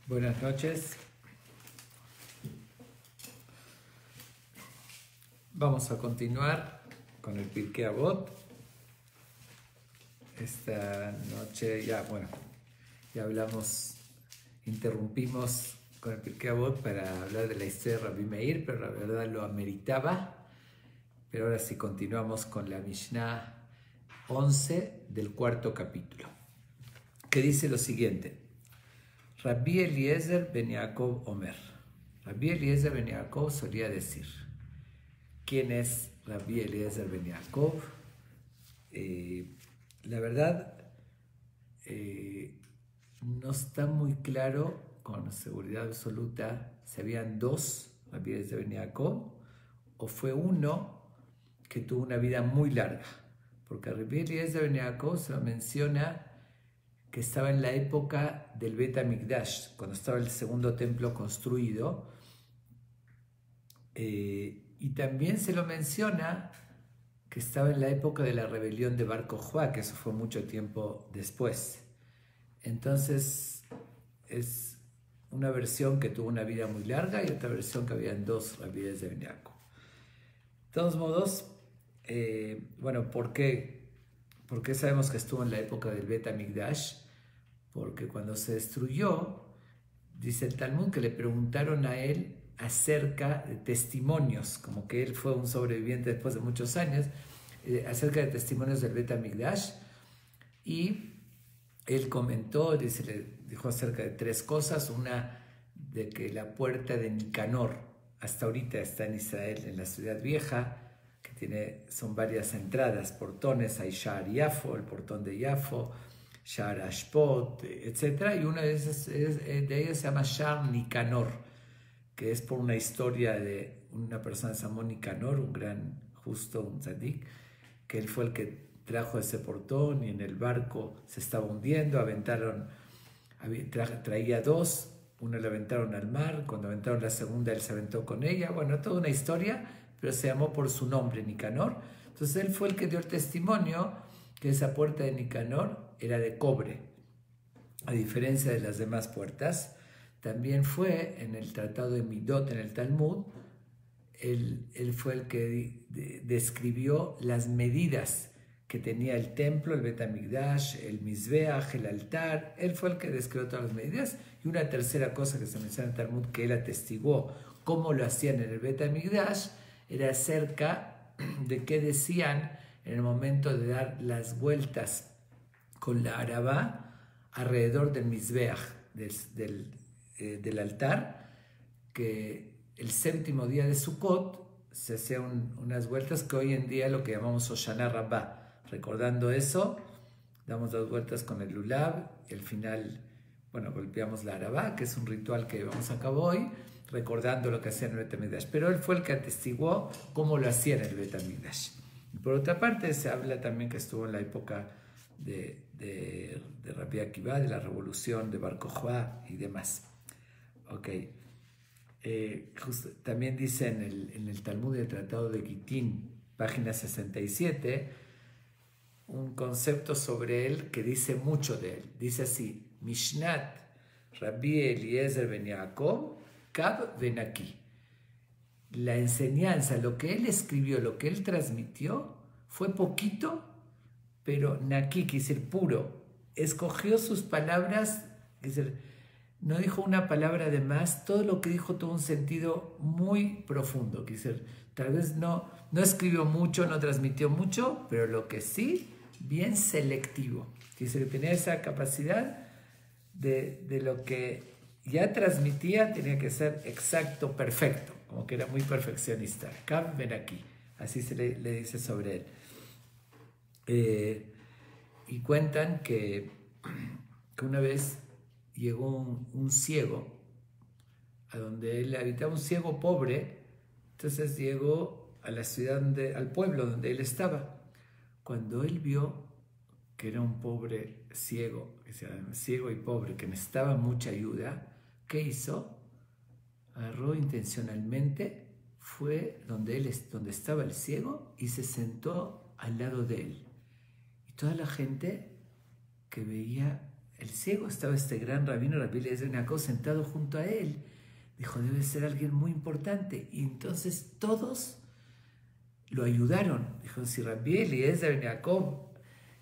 Buenas noches. Vamos a continuar con el Pirkei Avot. Esta noche ya interrumpimos con el Pirkei Avot para hablar de la historia de Rabbi Meir, pero la verdad lo ameritaba. Pero ahora sí continuamos con la Mishnah 11 del cuarto capítulo, que dice lo siguiente: Rabbi Eliezer ben Yaakov Omer. Rabbi Eliezer ben Yaakov solía decir. ¿Quién es Rabbi Eliezer ben Yaakov? La verdad, no está muy claro con seguridad absoluta si habían dos Rabbi Eliezer ben Yaakov o fue uno que tuvo una vida muy larga. Porque Rabbi Eliezer ben Yaakov se lo menciona que estaba en la época del Bet HaMikdash, cuando estaba el segundo templo construido, y también se lo menciona que estaba en la época de la rebelión de Bar Kokhba, que eso fue mucho tiempo después. Entonces es una versión que tuvo una vida muy larga y otra versión que habían dos Rabbi Eliezer ben Yaakov. De todos modos, ¿por qué sabemos que estuvo en la época del Bet HaMikdash? Porque cuando se destruyó, dice el Talmud que le preguntaron a él acerca de testimonios, como que él fue un sobreviviente después de muchos años, acerca de testimonios del Bet HaMikdash, y él comentó, le dijo acerca de tres cosas. Una, de que la puerta de Nicanor hasta ahorita está en Israel, en la ciudad vieja, que son varias entradas, portones. Hay Sha'ar Yafo, el portón de Yafo, Sha'ar Ashpot, etc. Y una de ellas se llama Sha'ar Nicanor, que es por una historia de una persona que se llamó Nicanor, un gran justo, un tzadik, que él fue el que trajo ese portón y en el barco se estaba hundiendo, traía dos, una la aventaron al mar, cuando aventaron la segunda él se aventó con ella, toda una historia, pero se llamó por su nombre, Nicanor. Entonces él fue el que dio el testimonio que esa puerta de Nicanor era de cobre, a diferencia de las demás puertas. También fue en el tratado de Midot, en el Talmud, él fue el que describió las medidas que tenía el templo, el Bet HaMikdash, el Mizbeach, el altar. Él fue el que describió todas las medidas. Y una tercera cosa que se menciona en el Talmud, que él atestiguó cómo lo hacían en el Bet HaMikdash, era acerca de qué decían en el momento de dar las vueltas con la arabá alrededor del Mizbeach, del altar, que el séptimo día de Sukkot se hacían unas vueltas que hoy en día lo que llamamos Hoshana Rabbah. Recordando eso, damos dos vueltas con el lulav y al final, golpeamos la arabá, que es un ritual que llevamos a cabo hoy, recordando lo que hacían en el Bet HaMikdash. Pero él fue el que atestiguó cómo lo hacían en el Bet HaMikdash. Y por otra parte, se habla también que estuvo en la época de Rabbi Akiva, de la revolución de Bar Kokhba y demás. También dice en el Talmud del Tratado de Gitín, página 67, un concepto sobre él que dice mucho de él. Dice así: Mishnat Rabbi Eliezer ben Yaakov Kav Venaki. La enseñanza, lo que él escribió, lo que él transmitió, fue poquito, pero Naki, quiere decir puro. Escogió sus palabras, no dijo una palabra de más. Todo lo que dijo tuvo un sentido muy profundo. Tal vez no escribió mucho, no transmitió mucho, pero lo que sí, bien selectivo. Que tenía esa capacidad de lo que ya transmitía, tenía que ser exacto, perfecto, como que era muy perfeccionista. Kav ven aquí, así se le dice sobre él. Y cuentan que una vez llegó un ciego a donde él habitaba, un ciego pobre. Entonces llegó a la ciudad, al pueblo donde él estaba. Cuando él vio que era un pobre ciego, ciego y pobre, que necesitaba mucha ayuda, ¿qué hizo? Agarró intencionalmente, fue donde estaba el ciego y se sentó al lado de él. Y toda la gente que veía el ciego, estaba este gran rabino Rabbi Eliezer Ben Yaakov sentado junto a él. Dijo, debe ser alguien muy importante. Y entonces todos lo ayudaron. Dijo, si Rabbi Eliezer Ben Yaakov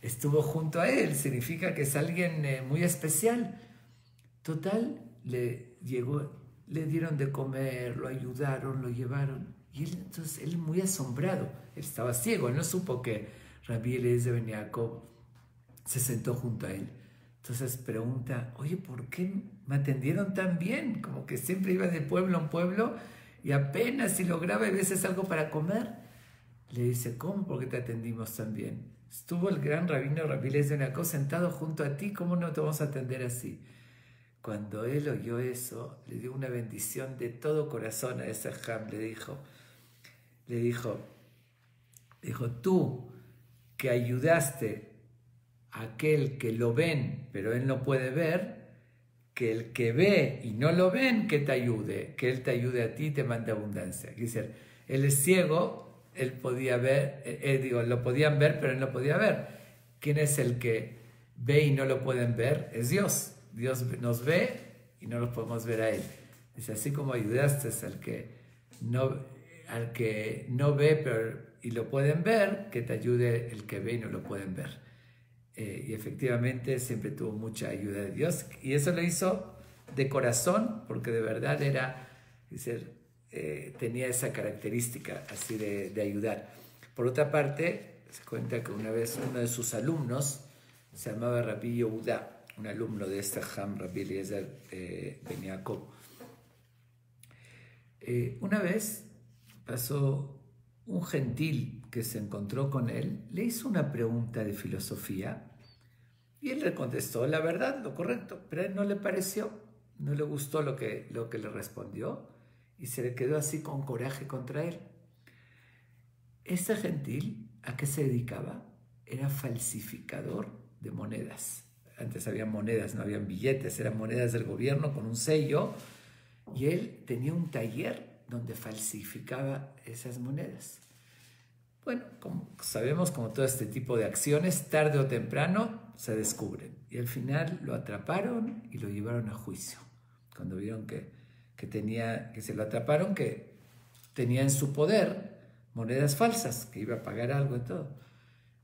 estuvo junto a él, significa que es alguien muy especial. Total, le dieron de comer, lo ayudaron, lo llevaron. Y entonces él muy asombrado, él estaba ciego, él no supo que Rabbi Eliezer Ben Yaakov se sentó junto a él. Entonces pregunta, oye, ¿por qué me atendieron tan bien? Como que siempre iba de pueblo en pueblo y apenas si lograba a veces algo para comer. Le dice, ¿cómo? ¿Por qué te atendimos tan bien? Estuvo el gran rabino Rabbi Eliezer Ben Yaakov sentado junto a ti, ¿cómo no te vamos a atender así? Cuando él oyó eso, le dio una bendición de todo corazón a ese Ham. Le dijo, tú que ayudaste a aquel que lo ven, pero él no puede ver, que el que ve y no lo ven, que te ayude, que él te ayude a ti y te mande abundancia. Dice, él es ciego, él podía ver, lo podían ver, pero él no podía ver. ¿Quién es el que ve y no lo pueden ver? Es Dios. Dios nos ve y no lo podemos ver a él. Dice, así como ayudaste al que no ve y lo pueden ver, que te ayude el que ve y no lo pueden ver. Y efectivamente siempre tuvo mucha ayuda de Dios. Y eso lo hizo de corazón, porque de verdad tenía esa característica así de ayudar. Por otra parte, se cuenta que una vez uno de sus alumnos se llamaba Rabbi Yehuda, un alumno de este Ham, Rabbi Eliezer Ben Yaakov. Una vez pasó un gentil que se encontró con él, le hizo una pregunta de filosofía y él le contestó la verdad, lo correcto, pero a él no le pareció, no le gustó lo que le respondió y se le quedó así con coraje contra él. Este gentil, ¿a qué se dedicaba? Era falsificador de monedas. Antes había monedas, no habían billetes, eran monedas del gobierno con un sello, y él tenía un taller donde falsificaba esas monedas. Bueno, como sabemos, como todo este tipo de acciones, tarde o temprano se descubren. Y al final lo atraparon y lo llevaron a juicio. Cuando vieron que se lo atraparon, que tenía en su poder monedas falsas, que iba a pagar algo y todo.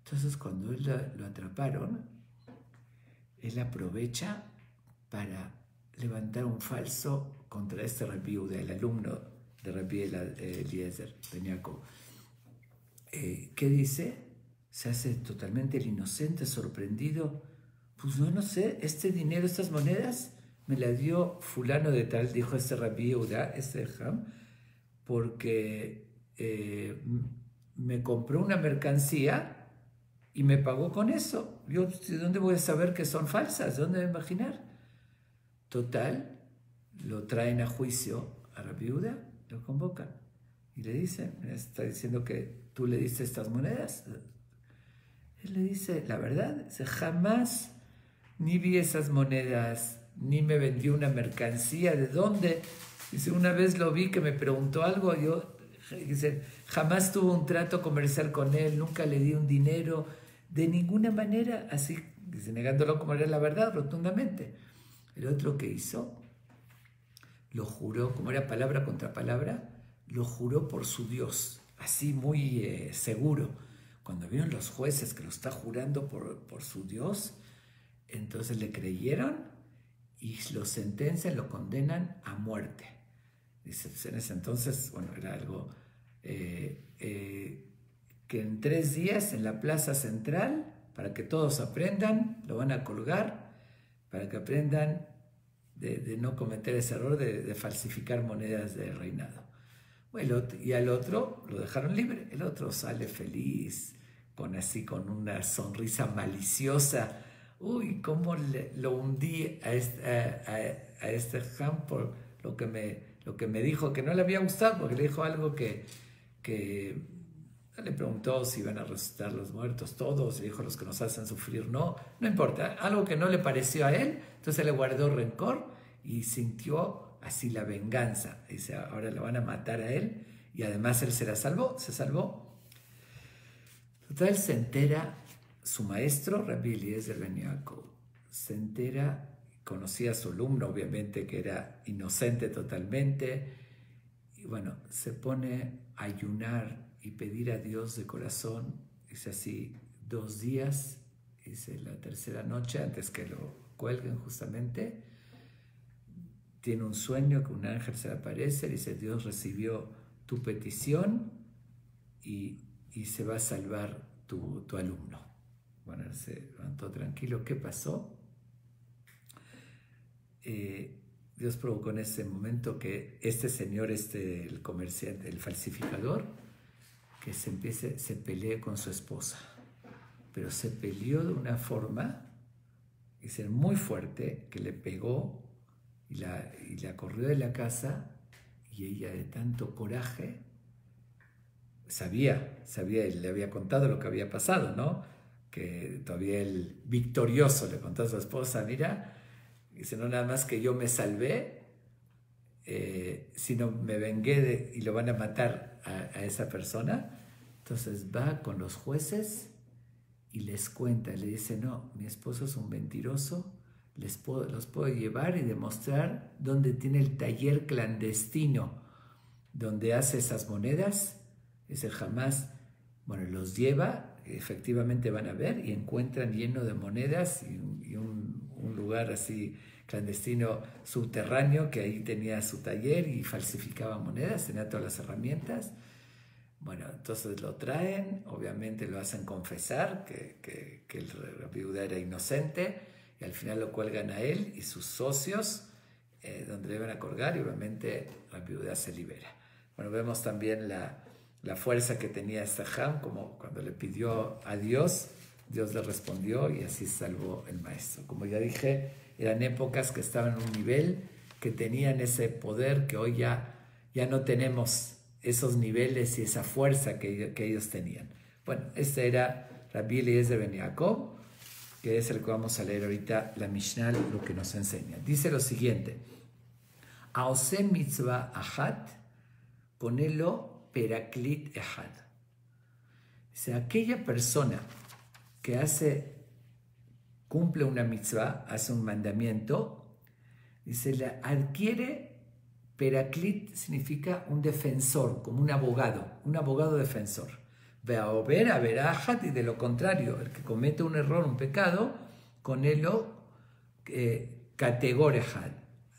Entonces, cuando él lo atraparon, él aprovecha para levantar un falso contra este Rabbi Yehuda, el alumno de Rabbi Eliezer Ben Yaakov. ¿Qué dice? Se hace totalmente el inocente, sorprendido. Pues no sé, este dinero, estas monedas, me la dio fulano de tal, dijo este Rabbi Yehuda, este Ham, porque me compró una mercancía y me pagó con eso. Yo, ¿de dónde voy a saber que son falsas? ¿De dónde voy a imaginar? Total, lo traen a juicio a Rabbi Yehuda, lo convocan y le dicen, está diciendo que tú le diste estas monedas. Él le dice, la verdad, dice, jamás ni vi esas monedas, ni me vendió una mercancía. ¿De dónde? Dice, una vez lo vi que me preguntó algo, dice, jamás tuve un trato comercial con él, nunca le di un dinero, de ninguna manera, así, dice, negándolo como era la verdad, rotundamente. El otro que hizo, lo juró, como era palabra contra palabra, lo juró por su Dios, así muy seguro. Cuando vieron los jueces que lo está jurando por su Dios, entonces le creyeron y lo sentencian, lo condenan a muerte. Dice, pues en ese entonces, bueno, era algo que en 3 días en la plaza central, para que todos aprendan, lo van a colgar, para que aprendan de no cometer ese error de falsificar monedas de reinado. Bueno, y al otro lo dejaron libre. El otro sale feliz, con una sonrisa maliciosa. Uy, cómo lo hundí a este Ham por lo que me dijo que no le había gustado, porque le dijo algo que le preguntó si iban a resucitar los muertos todos, le dijo los que nos hacen sufrir no importa, algo que no le pareció a él, entonces le guardó rencor y sintió así la venganza. Dice, ahora lo van a matar a él y además él se salvó. Total, se entera su maestro, Rabbi Eliezer Ben Yaakov. se entera, conocía a su alumno, obviamente que era inocente totalmente, y bueno, se pone a ayunar y pedir a Dios de corazón, dice así, 2 días, dice la tercera noche, antes que lo cuelguen justamente, tiene un sueño que un ángel se le aparece, dice, Dios recibió tu petición y se va a salvar tu alumno. Bueno, él se levantó tranquilo. ¿Qué pasó? Dios provocó en ese momento que este señor, el comerciante, el falsificador, que se pelee con su esposa. Pero se peleó de una forma, dice, muy fuerte, que le pegó y la corrió de la casa, y ella de tanto coraje, sabía, le había contado lo que había pasado, ¿no? Que todavía el victorioso le contó a su esposa, mira, dice, no nada más que yo me salvé, sino me vengué y lo van a matar a esa persona. Entonces va con los jueces y les cuenta, le dice, no, mi esposo es un mentiroso, los puedo llevar y demostrar dónde tiene el taller clandestino, donde hace esas monedas. Dice, jamás, bueno, los lleva, efectivamente van a ver y encuentran lleno de monedas y un lugar así clandestino subterráneo, que ahí tenía su taller y falsificaba monedas, tenía todas las herramientas. Bueno, entonces lo traen, obviamente lo hacen confesar que la viuda era inocente, y al final lo cuelgan a él y sus socios, donde le iban a colgar, y obviamente la viuda se libera. Bueno, vemos también la fuerza que tenía Saham, como cuando le pidió a Dios, Dios le respondió y así salvó el maestro. Como ya dije, eran épocas que estaban en un nivel, que tenían ese poder que hoy ya no tenemos esos niveles y esa fuerza que ellos tenían. Bueno, este era Rabbi Eliezer ben Yaakov, que es el que vamos a leer ahorita, la Mishnah, lo que nos enseña. Dice lo siguiente: Aose mitzvah achat, ponelo peraklit echad. Dice, aquella persona que cumple una mitzvah, hace un mandamiento, dice, la adquiere. Peraklit significa un defensor, como un abogado defensor. Ve'aober averajat, y de lo contrario, el que comete un error, un pecado, con él categorejad,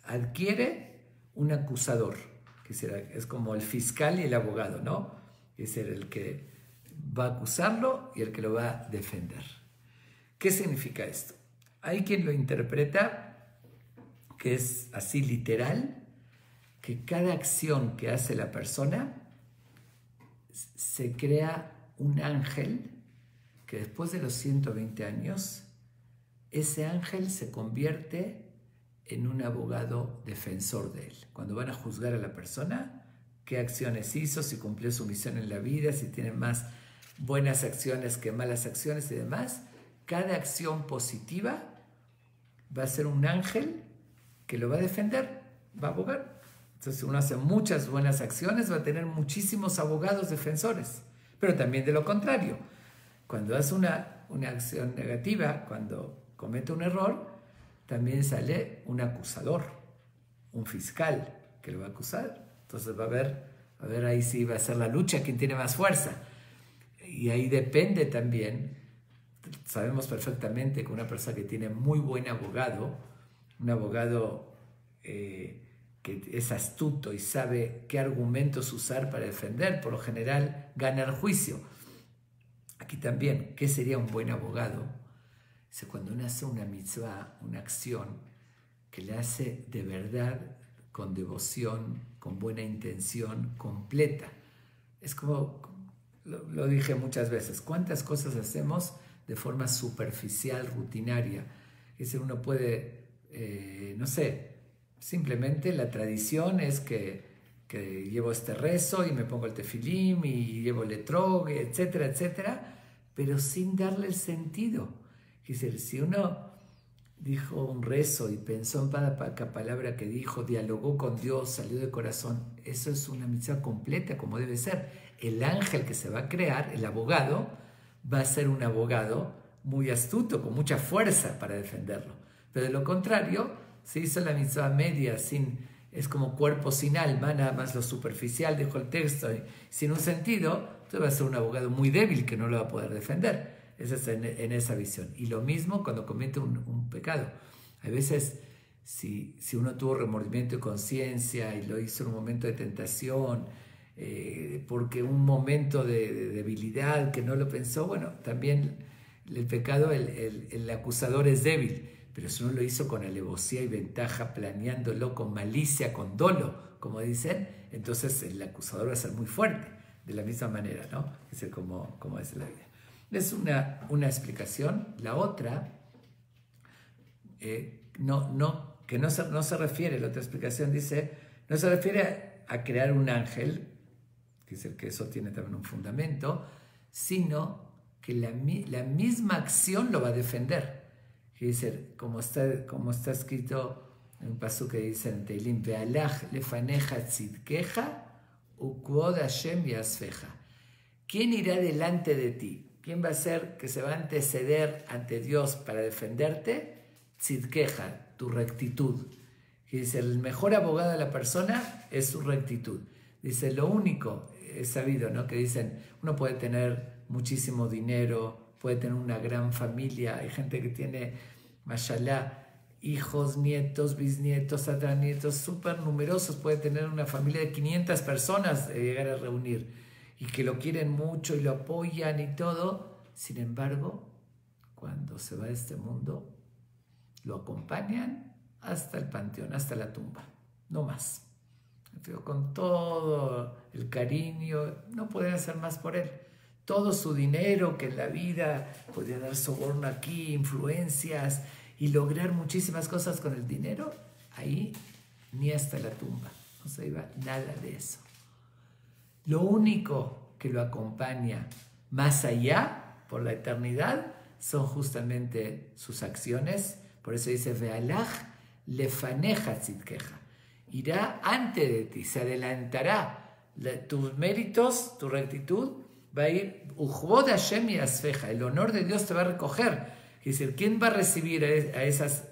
adquiere un acusador, que es como el fiscal y el abogado, ¿no? Es el que va a acusarlo y el que lo va a defender. ¿Qué significa esto? Hay quien lo interpreta que es así literal, que cada acción que hace la persona se crea un ángel que después de los 120 años, ese ángel se convierte en un abogado defensor de él. Cuando van a juzgar a la persona, qué acciones hizo, si cumplió su misión en la vida, si tiene más buenas acciones que malas acciones y demás, cada acción positiva va a ser un ángel que lo va a defender, va a abogar. Entonces, si uno hace muchas buenas acciones, va a tener muchísimos abogados defensores. Pero también de lo contrario, cuando hace una acción negativa, cuando comete un error, también sale un acusador, un fiscal que lo va a acusar. Entonces va a ver ahí sí va a ser la lucha, quién tiene más fuerza. Y ahí depende también, sabemos perfectamente que una persona que tiene muy buen abogado, un abogado que es astuto y sabe qué argumentos usar para defender, por lo general gana el juicio. Aquí también, ¿qué sería un buen abogado? Dice, cuando uno hace una mitzvah, una acción que le hace de verdad, con devoción, con buena intención, completa. Es como, lo dije muchas veces, ¿cuántas cosas hacemos de forma superficial, rutinaria? Es decir, uno puede, no sé, simplemente la tradición es que llevo este rezo y me pongo el tefilim y llevo el etrog, etcétera, etcétera, pero sin darle el sentido. Es decir, si uno dijo un rezo y pensó en cada palabra que dijo, dialogó con Dios, salió de corazón, eso es una mitzvah completa como debe ser. El ángel que se va a crear, el abogado, va a ser un abogado muy astuto, con mucha fuerza para defenderlo. Pero de lo contrario, se hizo la mitzvah media, es como cuerpo sin alma, nada más lo superficial, dijo el texto, sin un sentido, entonces va a ser un abogado muy débil que no lo va a poder defender. Eso es en esa visión. Y lo mismo cuando comete un pecado. A veces, si uno tuvo remordimiento y conciencia y lo hizo en un momento de tentación, porque un momento de debilidad que no lo pensó, bueno, también el pecado, el acusador es débil, pero si uno lo hizo con alevosía y ventaja, planeándolo con malicia, con dolo, como dicen, entonces el acusador va a ser muy fuerte, de la misma manera, ¿no? Es como es la vida. Es una explicación. La otra, que no se refiere, la otra explicación dice, no se refiere a crear un ángel, que eso tiene también un fundamento, sino que la misma acción lo va a defender. Que dice, como está escrito en un pasuk que dice en Teilim, Ve'alach lefaneja tzidkeja u'kvod Hashem yasfeja. ¿Quién irá delante de ti? ¿Quién va a ser que se va a anteceder ante Dios para defenderte? Tzidkeja, tu rectitud. Que dice, el mejor abogado de la persona es su rectitud. Dice, lo único, es sabido, ¿no? Que dicen, uno puede tener muchísimo dinero, puede tener una gran familia, hay gente que tiene, mashallah, hijos, nietos, bisnietos, tataranietos, súper numerosos, puede tener una familia de 500 personas llegar a reunir, y que lo quieren mucho y lo apoyan y todo. Sin embargo, cuando se va de este mundo, lo acompañan hasta el panteón, hasta la tumba, no más. Con todo el cariño, no pueden hacer más por él. Todo su dinero que en la vida podía dar soborno aquí, influencias y lograr muchísimas cosas con el dinero, ahí ni hasta la tumba, no se iba nada de eso. Lo único que lo acompaña más allá, por la eternidad, son justamente sus acciones. Por eso dice, Ve'alach lefaneja tzidkeja. Irá ante de ti, se adelantará. Tus méritos, tu rectitud, va a ir, Ujvod Hashem yasfeja, el honor de Dios te va a recoger. Es decir, ¿quién va a recibir a esas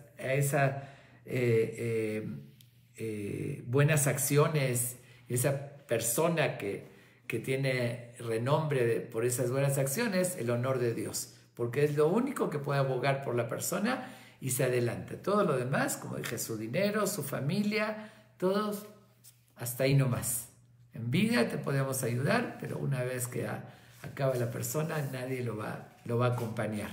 buenas acciones, esa persona que tiene renombre por esas buenas acciones? El honor de Dios, porque es lo único que puede abogar por la persona y se adelanta. Todo lo demás, como dije, su dinero, su familia, todos hasta ahí nomás. En vida te podemos ayudar, pero una vez que acaba la persona, nadie lo va a acompañar.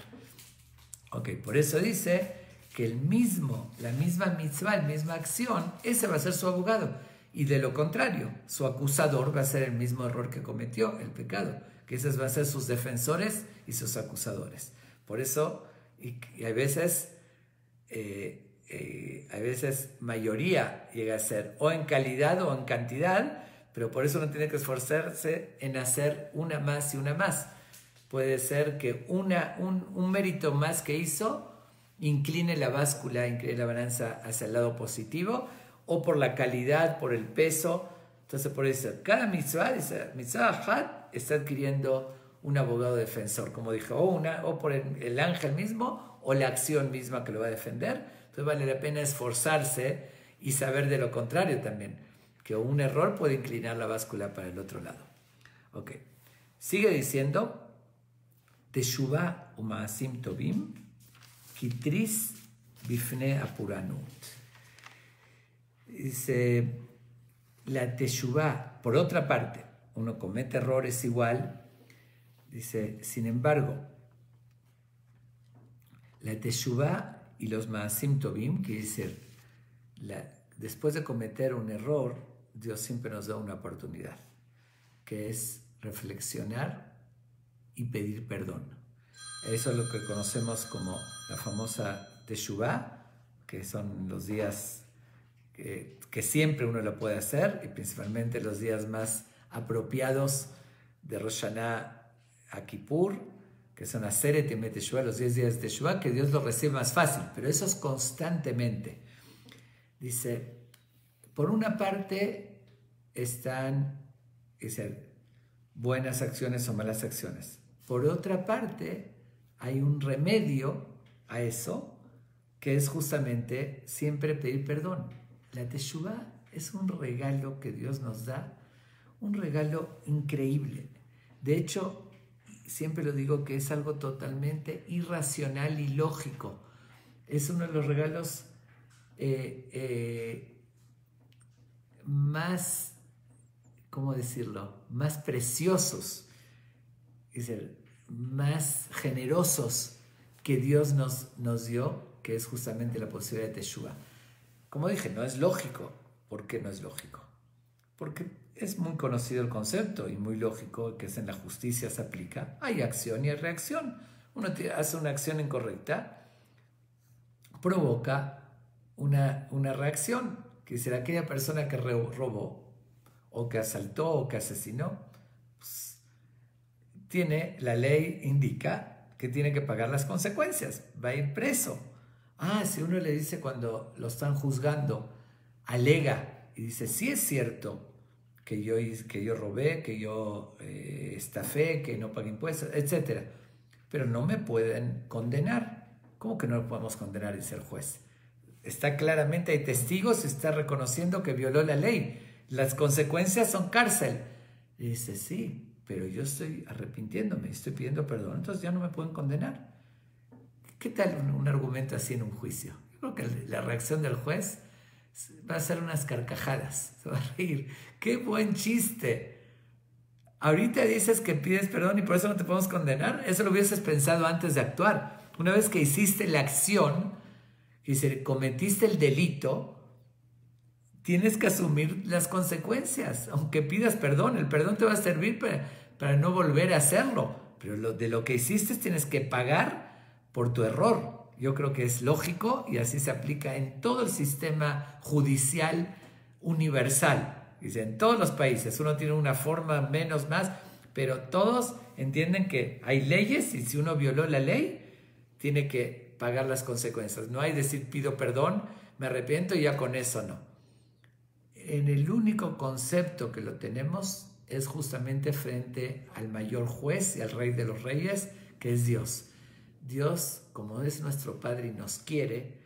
Ok, por eso dice que la misma mitzvah, la misma acción, ese va a ser su abogado. Y de lo contrario, su acusador va a ser el mismo error que cometió, el pecado. Que esos van a ser sus defensores y sus acusadores. Por eso, y a veces mayoría llega a ser o en calidad o en cantidad, pero por eso uno tiene que esforzarse en hacer una más y una más. Puede ser que un mérito más que hizo incline la báscula, incline la balanza hacia el lado positivo, o por la calidad, por el peso. Entonces por eso cada mitzvah hat está adquiriendo un abogado defensor, como dije, o por el ángel mismo o la acción misma que lo va a defender. Entonces vale la pena esforzarse y saber de lo contrario también, que un error puede inclinar la báscula para el otro lado. Ok, sigue diciendo, Teshuvah u'ma'asim tovim kitris bifne apuranut. Dice, la Teshuvah, por otra parte, uno comete errores igual, dice, sin embargo, la Teshuvah y los Ma'asim Tovim, que dice, después de cometer un error, Dios siempre nos da una oportunidad, que es reflexionar y pedir perdón. Eso es lo que conocemos como la famosa Teshuvah, que son los días que siempre uno lo puede hacer, y principalmente los días más apropiados de Rosh Hashanah a Kippur, que son Aseret Yemei Teshuvah, los 10 días de Teshuvah, que Dios lo recibe más fácil, pero eso es constantemente. Dice, por una parte están buenas acciones o malas acciones. Por otra parte, hay un remedio a eso, que es justamente siempre pedir perdón. La Teshuvá es un regalo que Dios nos da, un regalo increíble. De hecho, siempre lo digo que es algo totalmente irracional y lógico. Es uno de los regalos más, ¿cómo decirlo?, más preciosos, es decir, más generosos que Dios nos dio, que es justamente la posibilidad de Teshuvá. Como dije, no es lógico. ¿Por qué no es lógico? Porque es muy conocido el concepto y muy lógico que es en la justicia se aplica. Hay acción y hay reacción. Uno hace una acción incorrecta, provoca una reacción. Que decir, aquella persona que robó o que asaltó o que asesinó, pues, la ley indica que tiene que pagar las consecuencias, va a ir preso. Si uno le dice cuando lo están juzgando, alega y dice, sí es cierto que yo robé, que yo estafé, que no pagué impuestos, etc. Pero no me pueden condenar. ¿Cómo que no lo podemos condenar? Dice el juez. Está claramente, hay testigos, está reconociendo que violó la ley. Las consecuencias son cárcel. Y dice, sí, pero yo estoy arrepintiéndome, estoy pidiendo perdón, entonces ya no me pueden condenar. ¿Qué tal un argumento así en un juicio? Yo creo que la reacción del juez va a ser unas carcajadas, se va a reír. ¡Qué buen chiste! Ahorita dices que pides perdón y por eso no te podemos condenar. Eso lo hubieses pensado antes de actuar. Una vez que hiciste la acción, cometiste el delito, tienes que asumir las consecuencias. Aunque pidas perdón, el perdón te va a servir para no volver a hacerlo. Pero de lo que hiciste tienes que pagar por tu error. Yo creo que es lógico y así se aplica en todo el sistema judicial universal. Dice, en todos los países, uno tiene una forma menos más, pero todos entienden que hay leyes y si uno violó la ley, tiene que pagar las consecuencias. No hay decir pido perdón, me arrepiento y ya con eso no. En el único concepto que lo tenemos es justamente frente al mayor juez y al rey de los reyes, que es Dios. Dios, como es nuestro Padre y nos quiere,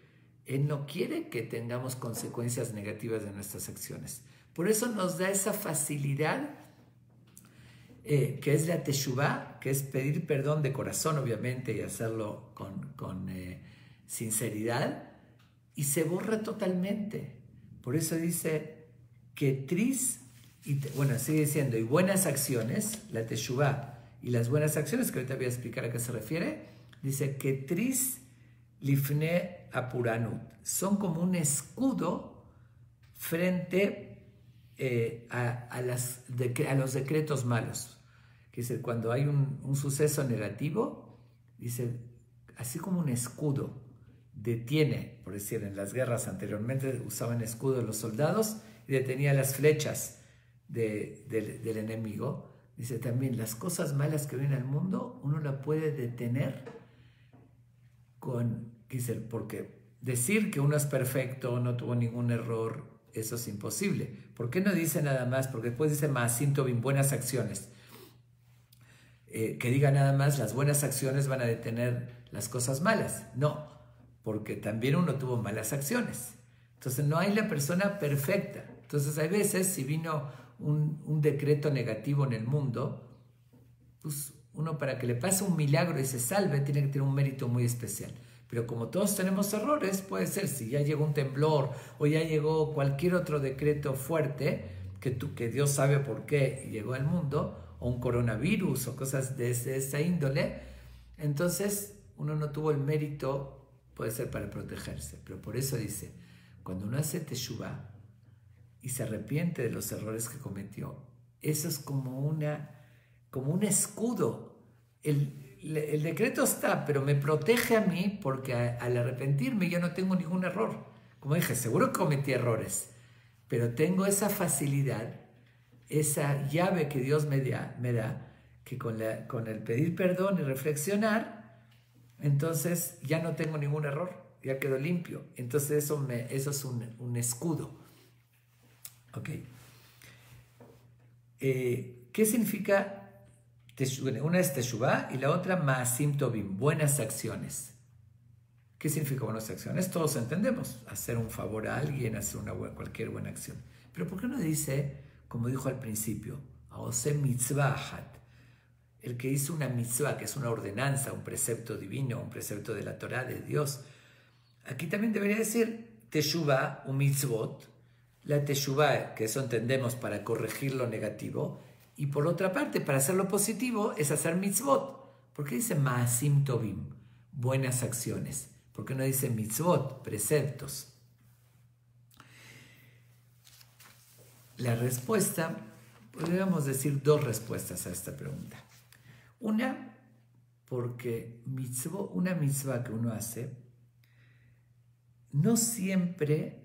Él no quiere que tengamos consecuencias negativas de nuestras acciones. Por eso nos da esa facilidad que es la Teshuvá, que es pedir perdón de corazón, obviamente, y hacerlo con sinceridad, y se borra totalmente. Por eso dice que sigue diciendo, y buenas acciones, la Teshuvá, y las buenas acciones, que ahorita voy a explicar a qué se refiere, dice que tris lifne apuranut, son como un escudo frente a los decretos malos. Que dice, cuando hay un suceso negativo, dice, así como un escudo detiene, por decir, en las guerras anteriormente usaban escudo los soldados y detenía las flechas del enemigo. Dice también, las cosas malas que vienen al mundo, uno la puede detener porque decir que uno es perfecto, no tuvo ningún error, eso es imposible. ¿Por qué no dice nada más? Porque después dice Maasim Tovim, buenas acciones. Que diga nada más, las buenas acciones van a detener las cosas malas. No, porque también uno tuvo malas acciones. Entonces no hay la persona perfecta. Entonces hay veces, si vino un decreto negativo en el mundo, pues uno para que le pase un milagro y se salve, tiene que tener un mérito muy especial. Pero como todos tenemos errores, puede ser si ya llegó un temblor o ya llegó cualquier otro decreto fuerte, que Dios sabe por qué llegó al mundo, o un coronavirus o cosas de esa índole, entonces uno no tuvo el mérito, puede ser para protegerse. Pero por eso dice, cuando uno hace Teshuvá y se arrepiente de los errores que cometió, eso es como un escudo. El decreto está, pero me protege a mí porque al arrepentirme yo no tengo ningún error. Como dije, seguro que cometí errores, pero tengo esa facilidad, esa llave que Dios me da que con el pedir perdón y reflexionar, entonces ya no tengo ningún error, ya quedo limpio. Entonces eso es un escudo. Ok. ¿Qué significa Una es Teshuvah y la otra Maasim Tovim, buenas acciones. ¿Qué significa buenas acciones? Todos entendemos, hacer un favor a alguien, hacer cualquier buena acción. Pero ¿por qué no dice, como dijo al principio, Aose mitzvah hat? El que hizo una mitzvah, que es una ordenanza, un precepto divino, un precepto de la Torah, de Dios. Aquí también debería decir Teshuvah, un mitzvot. La Teshuvah, que eso entendemos para corregir lo negativo. Y por otra parte, para hacer lo positivo, es hacer mitzvot. ¿Por qué dice Maasim Tovim? Buenas acciones. ¿Por qué no dice mitzvot? Preceptos. La respuesta, podríamos decir dos respuestas a esta pregunta. Una, porque una mitzvah que uno hace, no siempre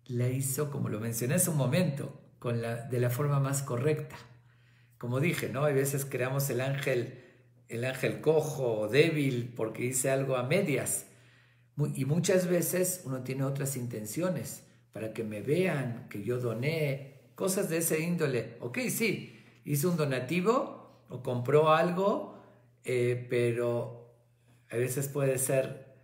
la hizo, como lo mencioné hace un momento, de la forma más correcta. Como dije, ¿no? Hay veces creamos el ángel cojo o débil porque hice algo a medias. Y muchas veces uno tiene otras intenciones para que me vean, que yo doné, cosas de ese índole. Ok, sí, hizo un donativo o compró algo, pero a veces puede ser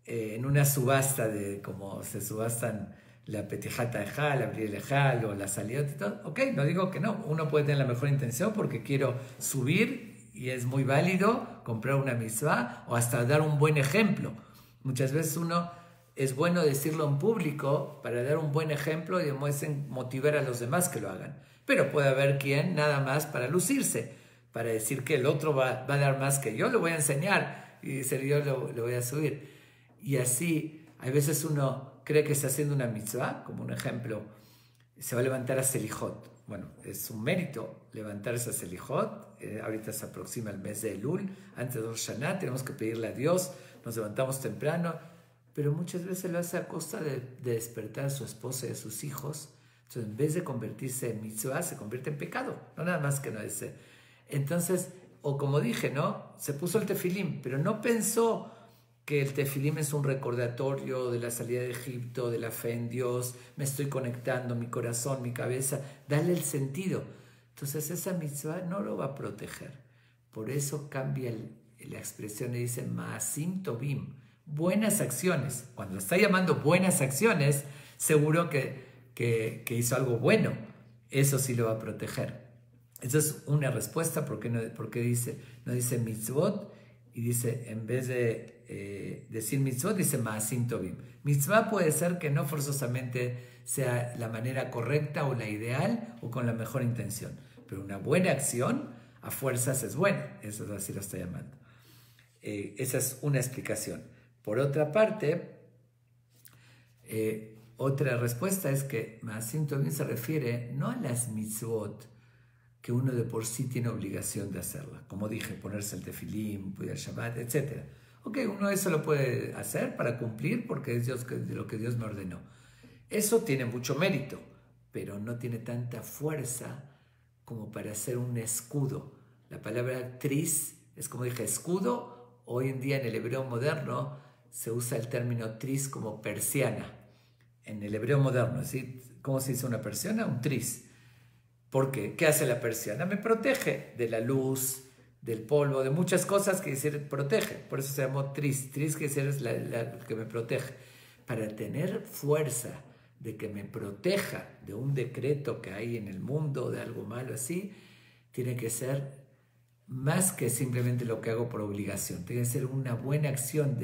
en una subasta de como se subastan la petijata de Jal, abrir el Jal o la salida y todo. Ok, no digo que no, uno puede tener la mejor intención porque quiero subir y es muy válido comprar una mitzvah o hasta dar un buen ejemplo. Muchas veces es bueno decirlo en público para dar un buen ejemplo y motivar a los demás que lo hagan. Pero puede haber quien nada más para lucirse, para decir que el otro va a dar más que yo, lo voy a enseñar y decir yo lo voy a subir. Y así, hay veces uno cree que está haciendo una mitzvah, como un ejemplo, se va a levantar a Selijot. Bueno, es un mérito levantarse a Selijot. Ahorita se aproxima el mes de Elul, antes de Rosh Hashanah, tenemos que pedirle a Dios, nos levantamos temprano, pero muchas veces lo hace a costa de despertar a su esposa y a sus hijos. Entonces, en vez de convertirse en mitzvah, se convierte en pecado, no nada más que no ese. Entonces, o como dije, ¿no? Se puso el tefilim, pero no pensó que el tefilim es un recordatorio de la salida de Egipto, de la fe en Dios, me estoy conectando, mi corazón, mi cabeza, dale el sentido. Entonces esa mitzvah no lo va a proteger. Por eso cambia la expresión y dice Maasim Tovim, buenas acciones. Cuando está llamando buenas acciones, seguro que hizo algo bueno. Eso sí lo va a proteger. Esa es una respuesta porque no dice mitzvot y dice, en vez de decir mitzvot, dice Maasim Tovim. Mitzvah puede ser que no forzosamente sea la manera correcta o la ideal o con la mejor intención, pero una buena acción a fuerzas es buena, eso es así lo está llamando. Esa es una explicación. Por otra parte, otra respuesta es que Maasim Tovim se refiere no a las mitzvot que uno de por sí tiene obligación de hacerla, como dije, ponerse el tefilim, cuidar Shabbat, etc. Ok, uno eso lo puede hacer para cumplir porque es lo que Dios me ordenó. Eso tiene mucho mérito, pero no tiene tanta fuerza como para hacer un escudo. La palabra tris es, como dije, escudo. Hoy en día en el hebreo moderno se usa el término tris como persiana. En el hebreo moderno, ¿sí? ¿Cómo se dice una persiana? Un tris. ¿Por qué? ¿Qué hace la persiana? Me protege de la luz, del polvo, de muchas cosas que decir protege. Por eso se llamó tris. Tris que es la que me protege. Para tener fuerza de que me proteja de un decreto que hay en el mundo, de algo malo así, tiene que ser más que simplemente lo que hago por obligación. Tiene que ser una buena acción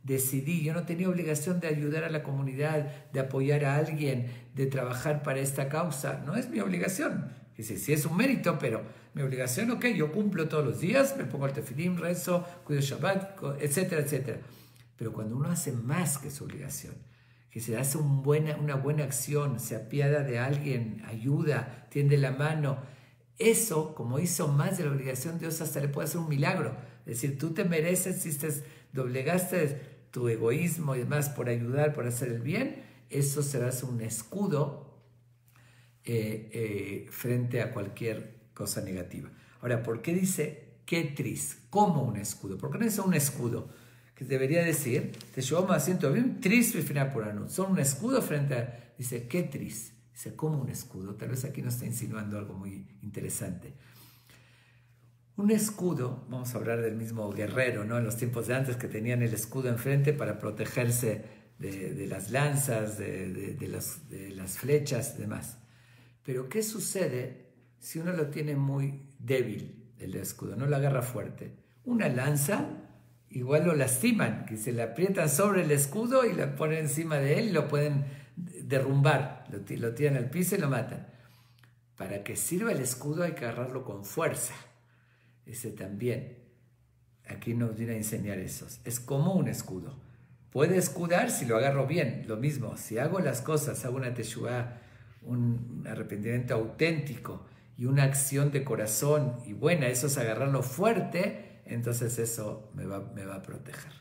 decidí, yo no tenía obligación de ayudar a la comunidad, de apoyar a alguien, de trabajar para esta causa. No es mi obligación. Dice, sí es un mérito, pero mi obligación, ok, yo cumplo todos los días, me pongo el tefilim, rezo, cuido Shabbat, etcétera, etcétera. Pero cuando uno hace más que su obligación, que se hace una buena acción, se apiada de alguien, ayuda, tiende la mano, eso, como hizo más de la obligación, Dios hasta le puede hacer un milagro. Es decir, tú te mereces, doblegaste tu egoísmo y demás por ayudar, por hacer el bien, eso será un escudo frente a cualquier cosa negativa. Ahora, ¿por qué dice ketris? Como un escudo. ¿Por qué no dice un escudo? Que debería decir, te llevamos asiento bien, tris por son un escudo frente a, dice ketris. Dice, como un escudo. Tal vez aquí nos está insinuando algo muy interesante. Un escudo, vamos a hablar del mismo guerrero, ¿no? En los tiempos de antes que tenían el escudo enfrente para protegerse de las lanzas, de las flechas y demás. Pero ¿qué sucede si uno lo tiene muy débil, el escudo, no lo agarra fuerte? Una lanza igual lo lastiman, que se le aprietan sobre el escudo y lo ponen encima de él y lo pueden derrumbar, lo tiran al piso y lo matan. Para que sirva el escudo hay que agarrarlo con fuerza. Ese también, aquí nos viene a enseñar eso. Es como un escudo. Puede escudar si lo agarro bien, lo mismo. Si hago las cosas, hago una teshuvá, un arrepentimiento auténtico y una acción de corazón y buena, eso es agarrarlo fuerte, entonces eso me va a proteger.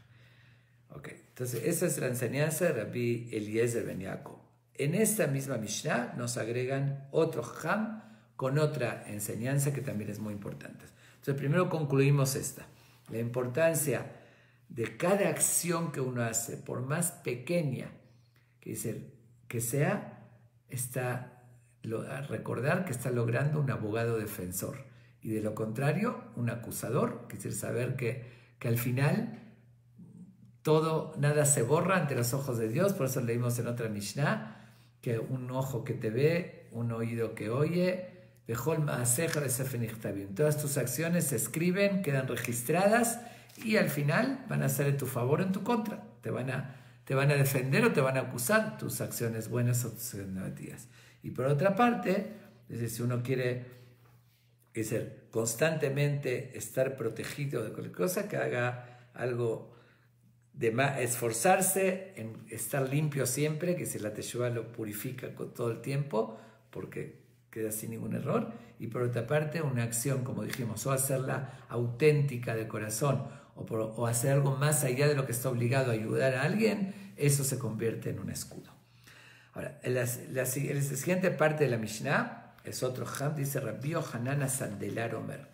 Okay. Entonces esa es la enseñanza de Rabbi Eliezer ben Yaakov. En esta misma Mishnah nos agregan otro Jajam con otra enseñanza que también es muy importante. Entonces primero concluimos esta, la importancia de cada acción que uno hace, por más pequeña que sea, recordar que está logrando un abogado defensor y de lo contrario un acusador, que es saber que al final nada se borra ante los ojos de Dios. Por eso leímos en otra Mishnah que un ojo que te ve, un oído que oye, todas tus acciones se escriben, quedan registradas y al final van a ser en tu favor o en tu contra. Te van a defender o te van a acusar tus acciones buenas o tus acciones negativas. Y por otra parte, es decir, si uno quiere constantemente estar protegido de cualquier cosa, que haga algo esforzarse en estar limpio siempre, que si la teshuvá lo purifica con todo el tiempo, porque queda sin ningún error. Y por otra parte, una acción, como dijimos, o hacerla auténtica de corazón, o hacer algo más allá de lo que está obligado a ayudar a alguien, eso se convierte en un escudo. Ahora, la siguiente parte de la Mishnah es otro Ham, dice Rabbi Yohanan Asandelar Omer.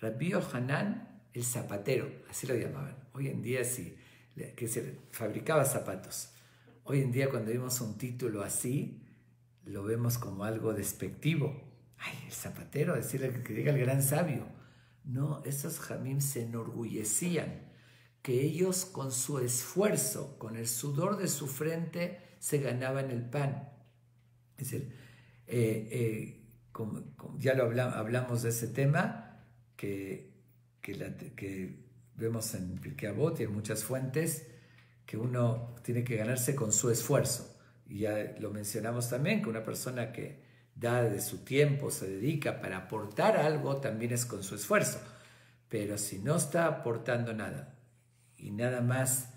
Rabbi Yohanan, el zapatero, así lo llamaban. Hoy en día sí, que se fabricaba zapatos. Hoy en día cuando vemos un título así, lo vemos como algo despectivo. Ay, el zapatero, decirle que diga el gran sabio. No, esos jamim se enorgullecían que ellos con su esfuerzo, con el sudor de su frente, se ganaban el pan. Es decir, ya hablamos de ese tema, que vemos en Pirkei Avot y en muchas fuentes, que uno tiene que ganarse con su esfuerzo. Y ya lo mencionamos también, que una persona que da de su tiempo, se dedica para aportar algo, también es con su esfuerzo. Pero si no está aportando nada y nada más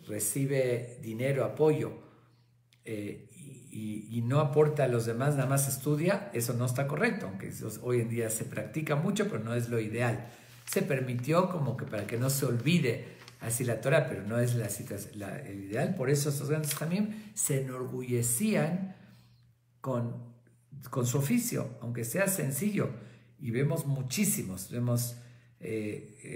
recibe dinero, apoyo, y no aporta a los demás, nada más estudia, eso no está correcto, aunque eso hoy en día se practica mucho, pero no es lo ideal. Se permitió como que para que no se olvide así la Torah, pero no es el ideal. Por eso estos grandes jamim se enorgullecían con su oficio, aunque sea sencillo. Y vemos muchísimos, que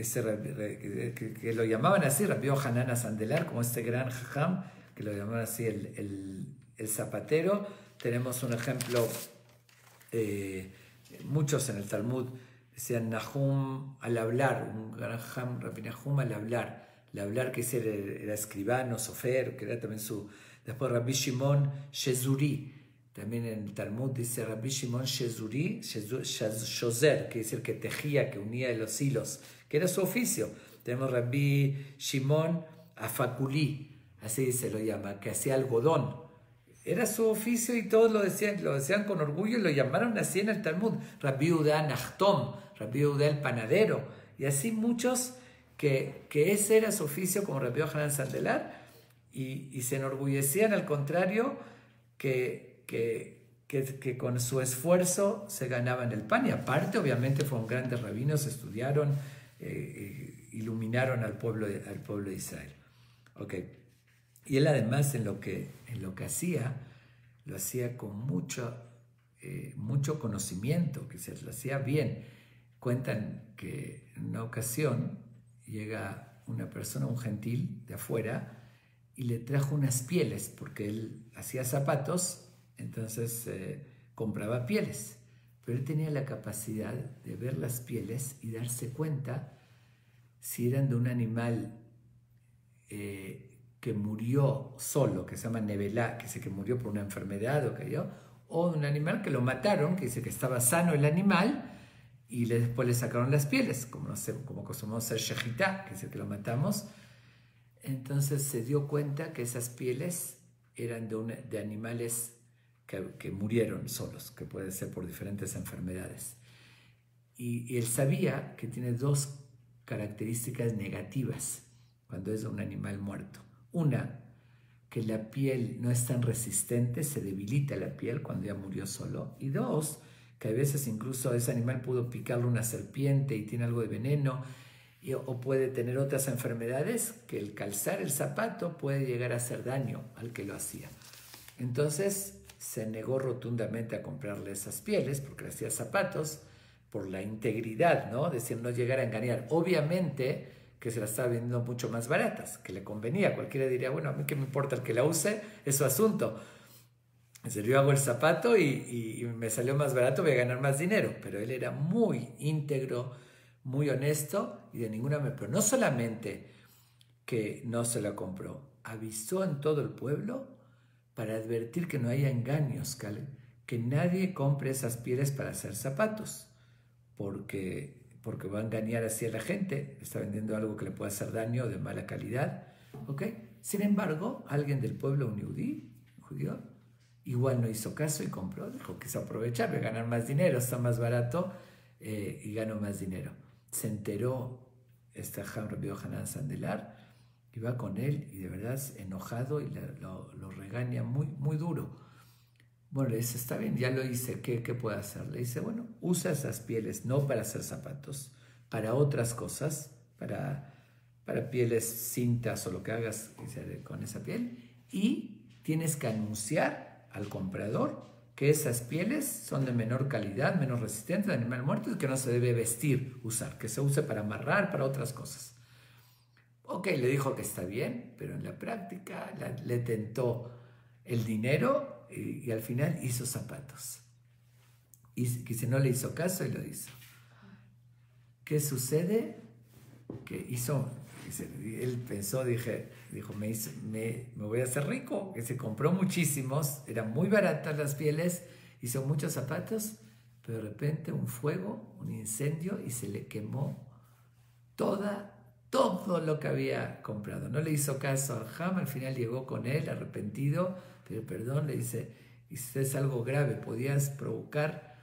lo llamaban así, Rabbi Yohanan Asandelar, como este gran jajam, que lo llamaban así el zapatero. Tenemos un ejemplo, muchos en el Talmud decían Nahum al hablar, un gran jajam, Rabbi Nahum al hablar, que era escribano, sofer, que era también después Rabbi Shimon Shezuri, también en el Talmud dice Rabbi Shimon Shezuri, Shozer, que es el que tejía, que unía los hilos, que era su oficio. Tenemos Rabbi Shimon Afakuli, así se lo llama, que hacía algodón. Era su oficio y todos lo decían con orgullo y lo llamaron así en el Talmud. Rabbi Yehuda Nachtom, Rabbi Yehuda el panadero, y así muchos que ese era su oficio, como Rabbi Yohanan Sandelar, y se enorgullecían al contrario que con su esfuerzo se ganaban el pan. Y aparte, obviamente, fueron grandes rabinos, estudiaron, iluminaron al pueblo de Israel. Okay. Y él además en lo que hacía, lo hacía con mucho conocimiento, que se lo hacía bien. Cuentan que en una ocasión llega una persona, un gentil de afuera, y le trajo unas pieles, porque él hacía zapatos, entonces compraba pieles. pero él tenía la capacidad de ver las pieles y darse cuenta si eran de un animal que murió solo, que se llama Nevelá, que dice que murió por una enfermedad o de un animal que lo mataron, que dice que estaba sano el animal y después le sacaron las pieles, como acostumbramos a hacer shejitá, que dice que lo matamos. Entonces se dio cuenta que esas pieles eran de animales que murieron solos, que puede ser por diferentes enfermedades. Y él sabía que tiene dos características negativas cuando es un animal muerto. Una, que la piel no es tan resistente, se debilita la piel cuando ya murió solo. Y dos, que a veces incluso ese animal pudo picarle una serpiente y tiene algo de veneno, o puede tener otras enfermedades que el calzar el zapato puede llegar a hacer daño al que lo hacía. Entonces se negó rotundamente a comprarle esas pieles porque le hacía zapatos por la integridad, ¿no? Decir, no llegar a engañar. Obviamente que se las estaba vendiendo mucho más baratas, que le convenía. Cualquiera diría, bueno, a mí qué me importa el que la use, es su asunto. Es decir, yo hago el zapato y me salió más barato, voy a ganar más dinero. Pero él era muy íntegro, muy honesto y de ninguna manera. Pero no solamente que no se la compró, avisó en todo el pueblo para advertir que no haya engaños, que nadie compre esas pieles para hacer zapatos, porque va a engañar así a la gente, está vendiendo algo que le puede hacer daño de mala calidad, ¿ok? Sin embargo, alguien del pueblo, un judío, igual no hizo caso y compró, dijo que se aprovechar, voy a ganar más dinero, está más barato y gano más dinero. Se enteró Rabbi Yohanan Sandelar y va con él y de verdad es enojado y lo regaña muy, muy duro. Bueno, le dice, está bien, ya lo hice, ¿qué puedo hacer? Le dice, bueno, usa esas pieles no para hacer zapatos, para otras cosas, para pieles, cintas o lo que hagas con esa piel, y tienes que anunciar al comprador que esas pieles son de menor calidad, menos resistentes de animal muerto y que no se debe usar, que se use para amarrar, para otras cosas. Ok, le dijo que está bien, pero en la práctica le tentó el dinero y al final hizo zapatos. Y que si no le hizo caso y lo hizo. ¿Qué sucede? Que él pensó, dijo, me voy a hacer rico, que se compró muchísimos, eran muy baratas las pieles, hizo muchos zapatos, pero de repente un fuego, un incendio y se le quemó todo lo que había comprado. No le hizo caso al Ham, al final llegó con él arrepentido, pero perdón, le dice, es algo grave, podías provocar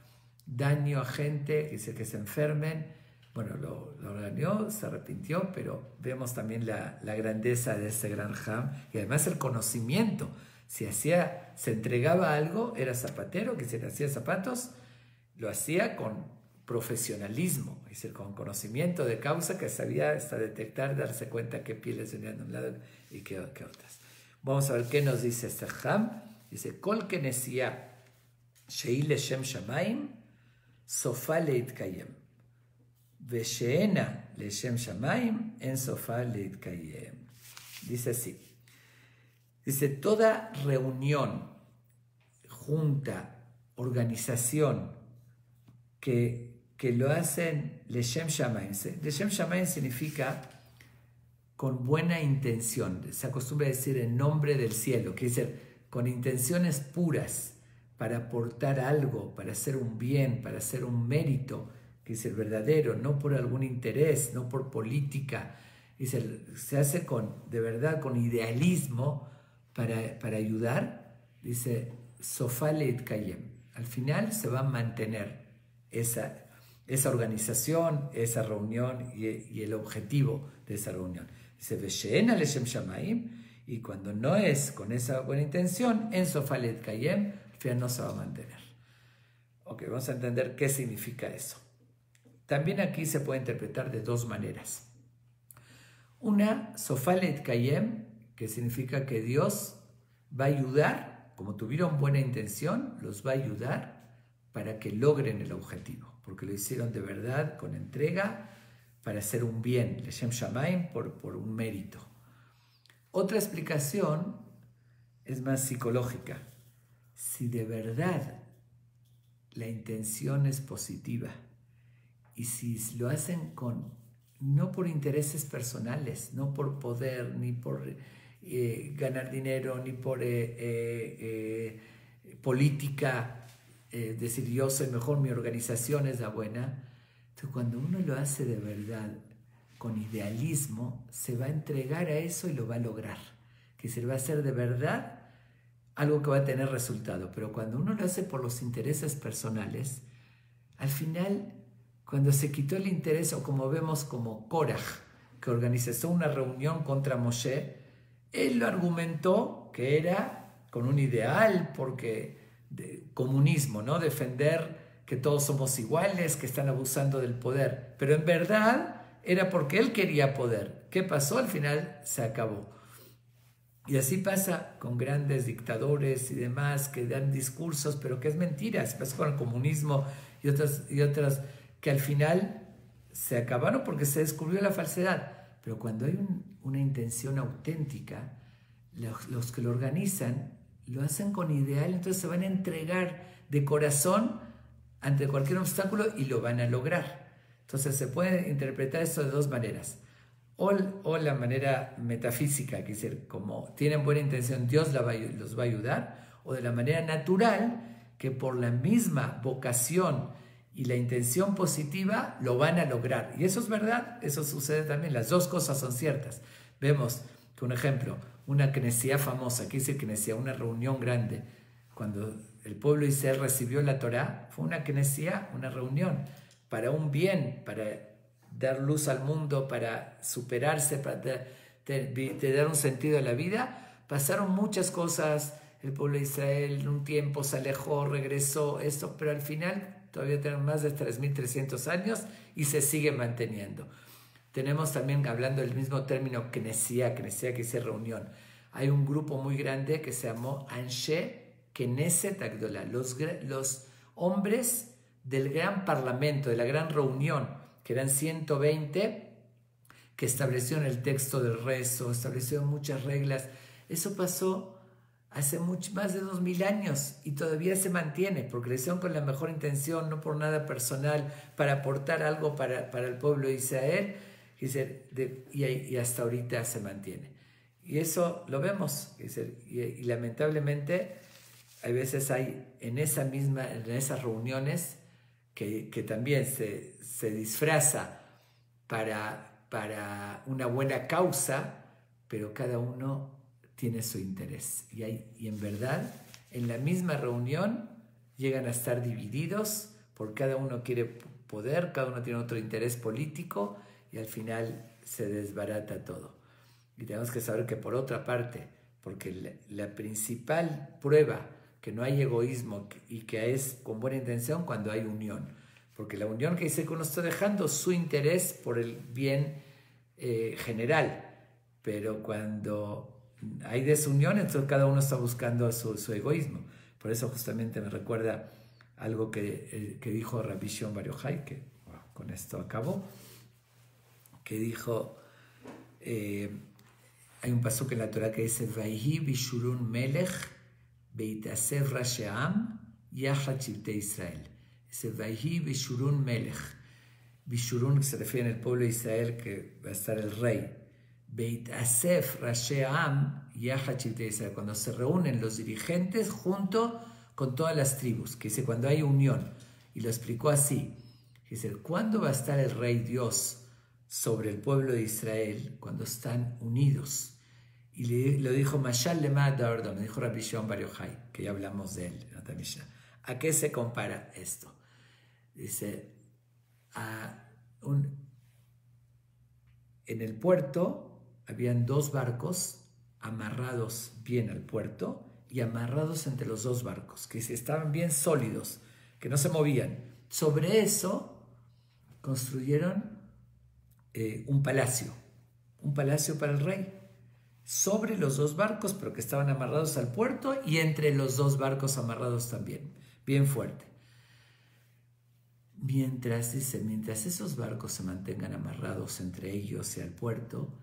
daño a gente, que se enfermen. Bueno, lo regañó, se arrepintió, pero vemos también la grandeza de ese gran Ham y además el conocimiento. Si se entregaba algo, era zapatero, que se le hacía zapatos, lo hacía con profesionalismo, es decir, con conocimiento de causa, que sabía hasta detectar, darse cuenta qué pieles venían de un lado y qué otras. Vamos a ver qué nos dice este Ham. Dice, Kol kenesia shei leshem shamayim sofa leitkayem vesheena leshem shamayim en sofa leitkayem. Dice así. Dice, toda reunión, junta, organización que lo hacen Leshem Shamayim. Leshem Shamayim significa con buena intención. Se acostumbra a decir en nombre del cielo, quiere decir con intenciones puras para aportar algo, para hacer un bien, para hacer un mérito, que es el verdadero, no por algún interés, no por política. Se hace de verdad con idealismo para ayudar. Dice, Sofa Leit Kayem. Al final se va a mantener esa organización, esa reunión y el objetivo de esa reunión. Dice, Vesheena leshem shamayim, y cuando no es con esa buena intención, en Sofa Leit Kayem, al final no se va a mantener. Ok, vamos a entender qué significa eso. También aquí se puede interpretar de dos maneras. Una, Sofa Leit Kayem, que significa que Dios va a ayudar, como tuvieron buena intención, los va a ayudar para que logren el objetivo, porque lo hicieron de verdad, con entrega, para hacer un bien, Leshem Shamayim, por un mérito. Otra explicación es más psicológica. Si de verdad la intención es positiva y si lo hacen no por intereses personales, no por poder, ni por ganar dinero, ni por política, decir yo soy mejor, mi organización es la buena. Entonces cuando uno lo hace de verdad, con idealismo, se va a entregar a eso y lo va a lograr. Que se va a hacer de verdad algo que va a tener resultado. Pero cuando uno lo hace por los intereses personales, al final, cuando se quitó el interés, o como vemos como Korach, que organizó una reunión contra Moshe, él lo argumentó que era con un ideal, porque comunismo, ¿no? Defender que todos somos iguales, que están abusando del poder. Pero en verdad era porque él quería poder. ¿Qué pasó? Al final se acabó. Y así pasa con grandes dictadores y demás que dan discursos, pero que es mentira. Se pasa con el comunismo y otras que al final se acabaron porque se descubrió la falsedad. Pero cuando hay una intención auténtica, los que lo organizan lo hacen con ideal, entonces se van a entregar de corazón ante cualquier obstáculo y lo van a lograr. Entonces se puede interpretar esto de dos maneras. O la manera metafísica, que es decir, como tienen buena intención, Dios los va a ayudar, o de la manera natural, que por la misma vocación y la intención positiva lo van a lograr. Y eso es verdad, eso sucede también, las dos cosas son ciertas. Vemos que un ejemplo, una Knessia famosa, que dice Knessia, una reunión grande, cuando el pueblo de Israel recibió la Torá, fue una Knessia, una reunión, para un bien, para dar luz al mundo, para superarse, para dar un sentido a la vida. Pasaron muchas cosas, el pueblo de Israel un tiempo se alejó, regresó, pero al final todavía tenemos más de 3.300 años y se sigue manteniendo. Tenemos también, hablando del mismo término, Knessia que dice reunión. Hay un grupo muy grande que se llamó Anshe Knesset Agdola, los hombres del gran parlamento, de la gran reunión, que eran 120, que establecieron el texto del rezo, establecieron muchas reglas. Eso pasó hace más de 2000 años y todavía se mantiene, porque lo hicieron con la mejor intención, no por nada personal, para aportar algo para el pueblo de Israel, y hasta ahorita se mantiene. Y eso lo vemos, y lamentablemente hay veces en esas reuniones que también se disfraza para una buena causa, pero cada uno tiene su interés. Y en verdad, en la misma reunión llegan a estar divididos, porque cada uno quiere poder, cada uno tiene otro interés político, y al final se desbarata todo. Y tenemos que saber que por otra parte, porque la principal prueba que no hay egoísmo y que es con buena intención cuando hay unión. Porque la unión que dice que uno está dejando su interés por el bien general, pero cuando hay desunión, entonces cada uno está buscando su egoísmo. Por eso justamente me recuerda algo que dijo Rabbi Shimon Bar Yochai, que con esto acabó, que dijo, hay un pasuk en la Torah que dice, Vayhi bishurun melech beitasev rashe'am yachad shivtei Israel. Dice, Vayhi bishurun melech. Bishurun, que se refiere al pueblo de Israel, que va a estar el rey. Beitasev rashe'am yachad shivtei Israel. Cuando se reúnen los dirigentes junto con todas las tribus, que dice, cuando hay unión. Y lo explicó así. Dice, ¿cuándo va a estar el rey Dios sobre el pueblo de Israel? Cuando están unidos. Y lo dijo Mashal Lema Dardon, me dijo Rabbi Shimon Bar Yochai, que ya hablamos de él. ¿A qué se compara esto? Dice, en el puerto habían 2 barcos amarrados bien al puerto y amarrados entre los 2 barcos, que estaban bien sólidos, que no se movían. Sobre eso construyeron un palacio para el rey, sobre los 2 barcos, pero que estaban amarrados al puerto, y entre los 2 barcos amarrados también, bien fuerte. Mientras esos barcos se mantengan amarrados entre ellos y al puerto,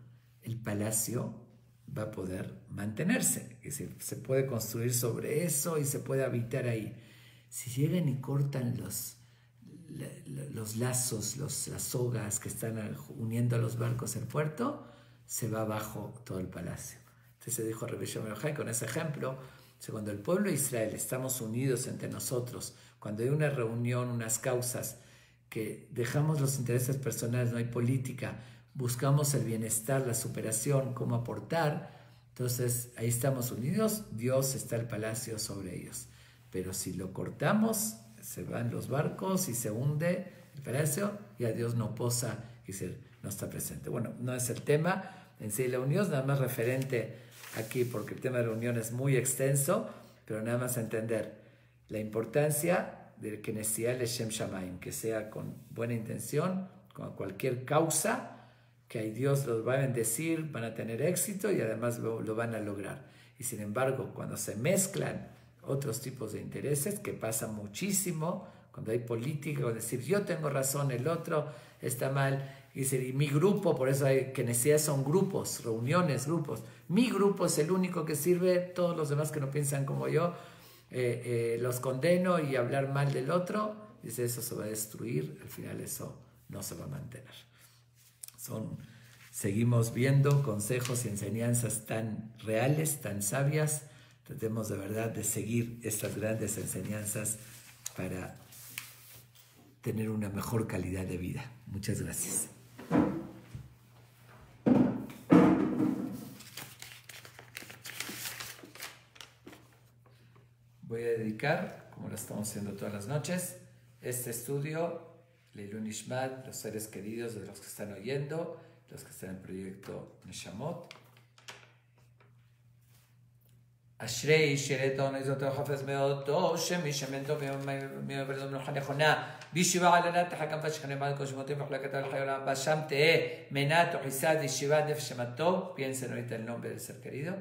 el palacio va a poder mantenerse, que se puede construir sobre eso y se puede habitar ahí. si llegan y cortan los lazos, las sogas que están uniendo a los barcos al puerto, se va abajo todo el palacio. Entonces dijo Rabbi Shimon Bar Yochai con ese ejemplo, cuando el pueblo de Israel estamos unidos entre nosotros, cuando hay una reunión, unas causas, que dejamos los intereses personales, no hay política, buscamos el bienestar, la superación, cómo aportar, entonces ahí estamos unidos, Dios está el palacio sobre ellos. Pero si lo cortamos, se van los barcos y se hunde el palacio y a Dios no posa, y no está presente. Bueno, no es el tema en sí la unión, nada más referente aquí porque el tema de la unión es muy extenso, pero nada más entender la importancia de que Nesiat Leshem Shamayim, que sea con buena intención, con cualquier causa, que ahí Dios los va a bendecir, van a tener éxito y además lo van a lograr. Y sin embargo, cuando se mezclan otros tipos de intereses, que pasa muchísimo, cuando hay política, o decir yo tengo razón, el otro está mal, y mi grupo, por eso hay que Nesiat son grupos, reuniones, grupos, mi grupo es el único que sirve, todos los demás que no piensan como yo, los condeno y hablar mal del otro, dice eso se va a destruir, al final eso no se va a mantener. Seguimos viendo consejos y enseñanzas tan reales, tan sabias. Tratemos de verdad de seguir estas grandes enseñanzas para tener una mejor calidad de vida. Muchas gracias. Voy a dedicar, como lo estamos haciendo todas las noches, este estudio Leilun Nishmat, los seres queridos de los que están oyendo, los que están en el proyecto Neshamot. Ashrei Shereton Izoto Hafez Meoto, Shemi Shemento Meoverdo Menuja Nejona, Bishiva Alanat, Hakam Fashkane Mal Koshmotim, Mahlakata al Hayolam, Basham Te, Menato, Hisad, Yeshiva, Nef Shemato. Piensen ahorita el nombre del ser querido.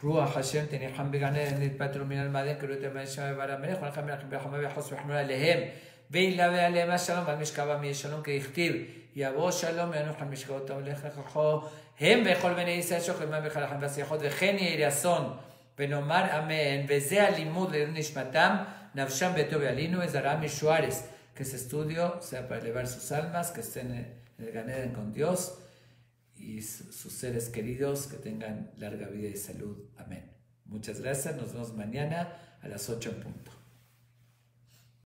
Ruach Hashem Teniham Beganen, Nitpatru min al-Maden, Kerutem Mesham Baramech, Juan Hamel Achim Bechama Bechos Bechmura Lehem, Veilave Alem Shalom, Al Mishkava Mi Shalom, Keichtiv, Yavo Shalom, Yanuch Mishkaotam Lechacho, Hem Bechol Bnei Yisrael Shochem Bechalachim Vasiachot, Vechen Yirason, Benomar Amen, Veze Alimud Leilun Nishmatam, Navsham Beto Bealinu, Ezara Mishuares, que ese estudio sea para elevar sus almas, que estén en el Gan Eden con Dios y sus seres queridos, que tengan larga vida y salud. Amén. Muchas gracias. Nos vemos mañana a las 8 en punto.